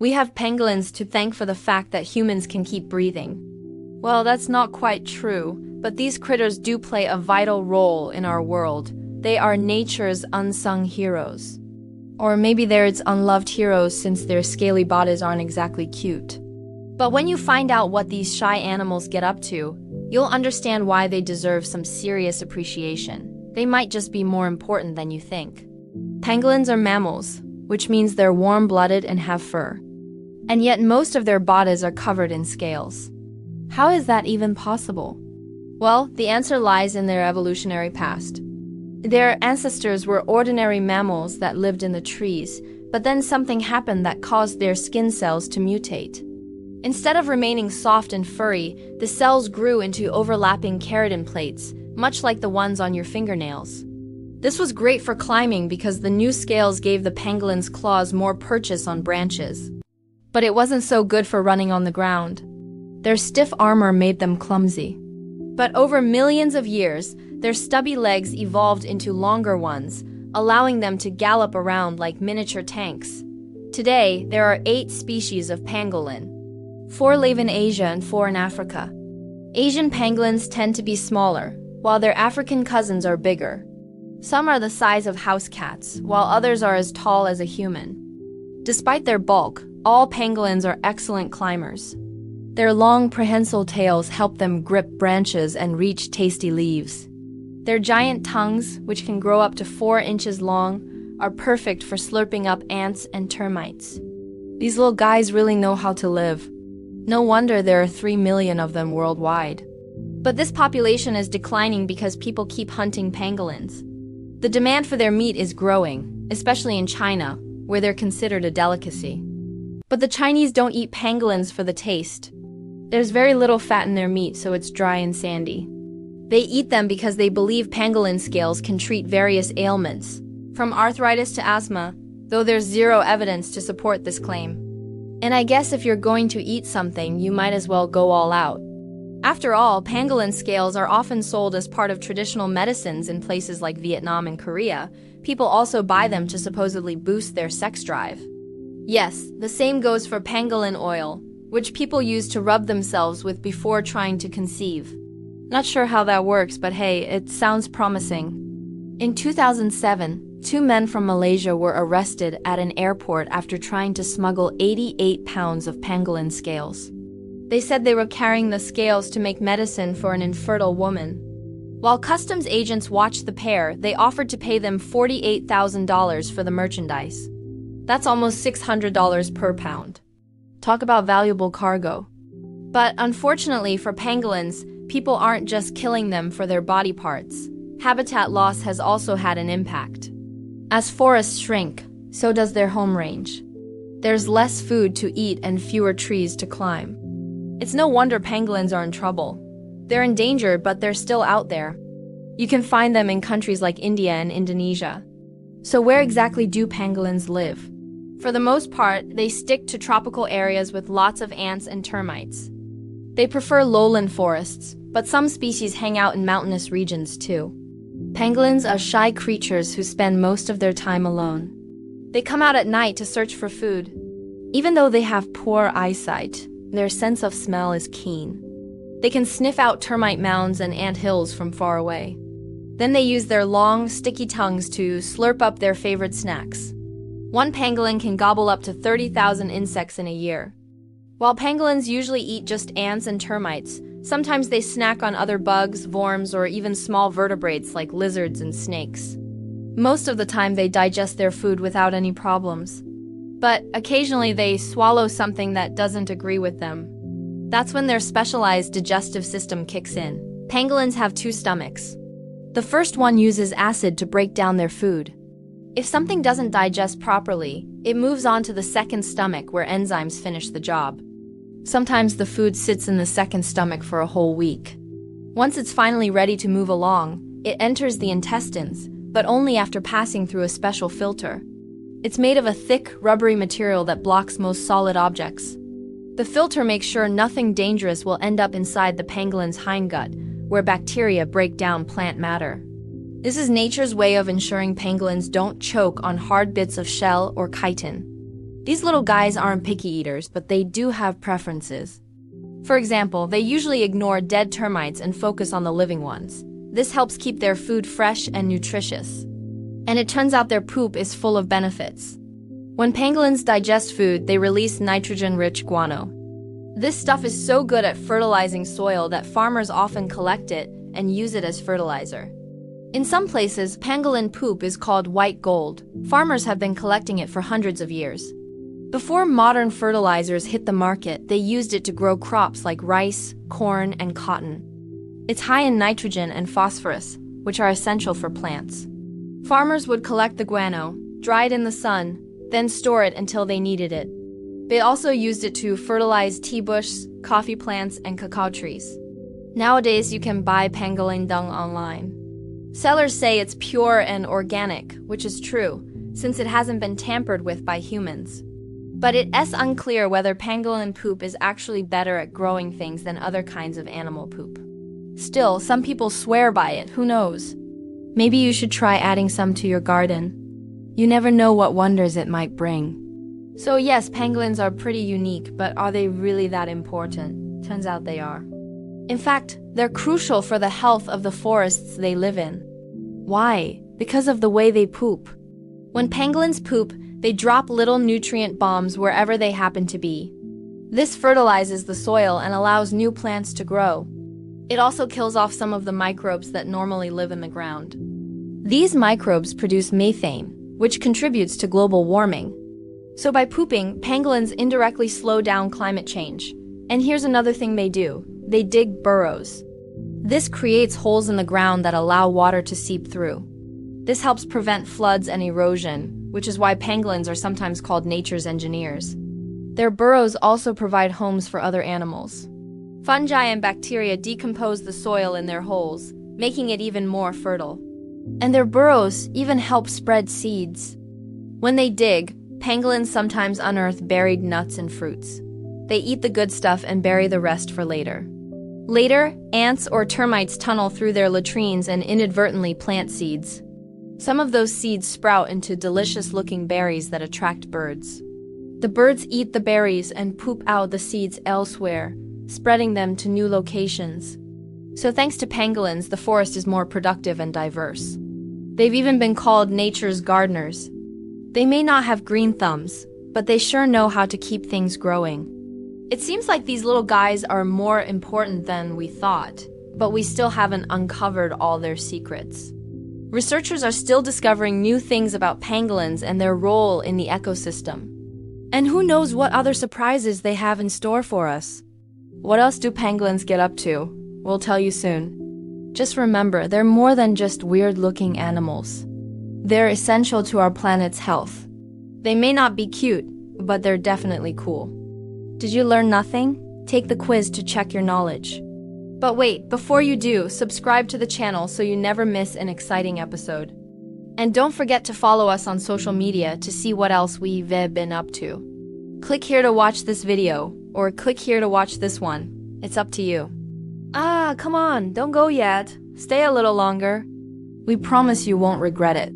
We have pangolins to thank for the fact that humans can keep breathing. Well, that's not quite true, but these critters do play a vital role in our world. They are nature's unsung heroes. Or maybe they're its unloved heroes since their scaly bodies aren't exactly cute. But when you find out what these shy animals get up to, you'll understand why they deserve some serious appreciation. They might just be more important than you think. Pangolins are mammals, which means they're warm-blooded and have fur. And yet most of their bodies are covered in scales. How is that even possible? Well, the answer lies in their evolutionary past. Their ancestors were ordinary mammals that lived in the trees, but then something happened that caused their skin cells to mutate. Instead of remaining soft and furry, the cells grew into overlapping keratin plates, much like the ones on your fingernails. This was great for climbing because the new scales gave the pangolin's claws more purchase on branches. But it wasn't so good for running on the ground. Their stiff armor made them clumsy. But over millions of years, their stubby legs evolved into longer ones, allowing them to gallop around like miniature tanks. Today, there are 8 species of pangolin. 4 live in Asia and 4 in Africa. Asian pangolins tend to be smaller, while their African cousins are bigger. Some are the size of house cats, while others are as tall as a human. Despite their bulk, all pangolins are excellent climbers. Their long prehensile tails help them grip branches and reach tasty leaves. Their giant tongues, which can grow up to 4 inches long, are perfect for slurping up ants and termites. These little guys really know how to live. No wonder there are 3 million of them worldwide. But this population is declining because people keep hunting pangolins. The demand for their meat is growing, especially in China, where they're considered a delicacy. But the Chinese don't eat pangolins for the taste. There's very little fat in their meat, so it's dry and sandy. They eat them because they believe pangolin scales can treat various ailments, from arthritis to asthma, though there's zero evidence to support this claim. And I guess if you're going to eat something, you might as well go all out. After all, pangolin scales are often sold as part of traditional medicines in places like Vietnam and Korea. People also buy them to supposedly boost their sex drive. Yes, the same goes for pangolin oil, which people use to rub themselves with before trying to conceive. Not sure how that works, but hey, it sounds promising. In 2007, 2 men from Malaysia were arrested at an airport after trying to smuggle 88 pounds of pangolin scales. They said they were carrying the scales to make medicine for an infertile woman. While customs agents watched the pair, they offered to pay them $48,000 for the merchandise. That's almost $600 per pound. Talk about valuable cargo. But unfortunately for pangolins, people aren't just killing them for their body parts. Habitat loss has also had an impact. As forests shrink, so does their home range. There's less food to eat and fewer trees to climb. It's no wonder pangolins are in trouble. They're endangered, but they're still out there. You can find them in countries like India and Indonesia. So where exactly do pangolins live? For the most part, they stick to tropical areas with lots of ants and termites. They prefer lowland forests, but some species hang out in mountainous regions too. Pangolins are shy creatures who spend most of their time alone. They come out at night to search for food. Even though they have poor eyesight, their sense of smell is keen. They can sniff out termite mounds and ant hills from far away. Then they use their long, sticky tongues to slurp up their favorite snacks. One pangolin can gobble up to 30,000 insects in a year. While pangolins usually eat just ants and termites, sometimes they snack on other bugs, worms, or even small vertebrates like lizards and snakes. Most of the time they digest their food without any problems. But occasionally they swallow something that doesn't agree with them. That's when their specialized digestive system kicks in. Pangolins have 2 stomachs. The first one uses acid to break down their food. If something doesn't digest properly, it moves on to the second stomach where enzymes finish the job. Sometimes the food sits in the second stomach for a whole week. Once it's finally ready to move along, it enters the intestines, but only after passing through a special filter. It's made of a thick, rubbery material that blocks most solid objects. The filter makes sure nothing dangerous will end up inside the pangolin's hindgut, where bacteria break down plant matter. This is nature's way of ensuring pangolins don't choke on hard bits of shell or chitin. These little guys aren't picky eaters, but they do have preferences. For example, they usually ignore dead termites and focus on the living ones. This helps keep their food fresh and nutritious. And it turns out their poop is full of benefits. When pangolins digest food, they release nitrogen-rich guano. This stuff is so good at fertilizing soil that farmers often collect it and use it as fertilizer. In some places, pangolin poop is called white gold. Farmers have been collecting it for hundreds of years. Before modern fertilizers hit the market, they used it to grow crops like rice, corn, and cotton. It's high in nitrogen and phosphorus, which are essential for plants. Farmers would collect the guano, dry it in the sun, then store it until they needed it. They also used it to fertilize tea bush, coffee plants, and cacao trees. Nowadays, you can buy pangolin dung online. Sellers say it's pure and organic, which is true, since it hasn't been tampered with by humans. But it's unclear whether pangolin poop is actually better at growing things than other kinds of animal poop. Still, some people swear by it, who knows? Maybe you should try adding some to your garden. You never know what wonders it might bring. So yes, pangolins are pretty unique, but are they really that important? Turns out they are. In fact, they're crucial for the health of the forests they live in. Why? Because of the way they poop. When pangolins poop, they drop little nutrient bombs wherever they happen to be. This fertilizes the soil and allows new plants to grow. It also kills off some of the microbes that normally live in the ground. These microbes produce methane, which contributes to global warming. So by pooping, pangolins indirectly slow down climate change. And here's another thing they do. They dig burrows. This creates holes in the ground that allow water to seep through. This helps prevent floods and erosion, which is why pangolins are sometimes called nature's engineers. Their burrows also provide homes for other animals. Fungi and bacteria decompose the soil in their holes, making it even more fertile. And their burrows even help spread seeds. When they dig, pangolins sometimes unearth buried nuts and fruits. They eat the good stuff and bury the rest for later. Later, ants or termites tunnel through their latrines and inadvertently plant seeds. Some of those seeds sprout into delicious-looking berries that attract birds. The birds eat the berries and poop out the seeds elsewhere, spreading them to new locations. So thanks to pangolins, the forest is more productive and diverse. They've even been called nature's gardeners. They may not have green thumbs, but they sure know how to keep things growing. It seems like these little guys are more important than we thought, but we still haven't uncovered all their secrets. Researchers are still discovering new things about pangolins and their role in the ecosystem. And who knows what other surprises they have in store for us. What else do pangolins get up to? We'll tell you soon. Just remember, they're more than just weird-looking animals. They're essential to our planet's health. They may not be cute, but they're definitely cool. Did you learn nothing? Take the quiz to check your knowledge. But wait, before you do, subscribe to the channel so you never miss an exciting episode. And don't forget to follow us on social media to see what else we've been up to. Click here to watch this video, or click here to watch this one. It's up to you. Come on, don't go yet. Stay a little longer. We promise you won't regret it.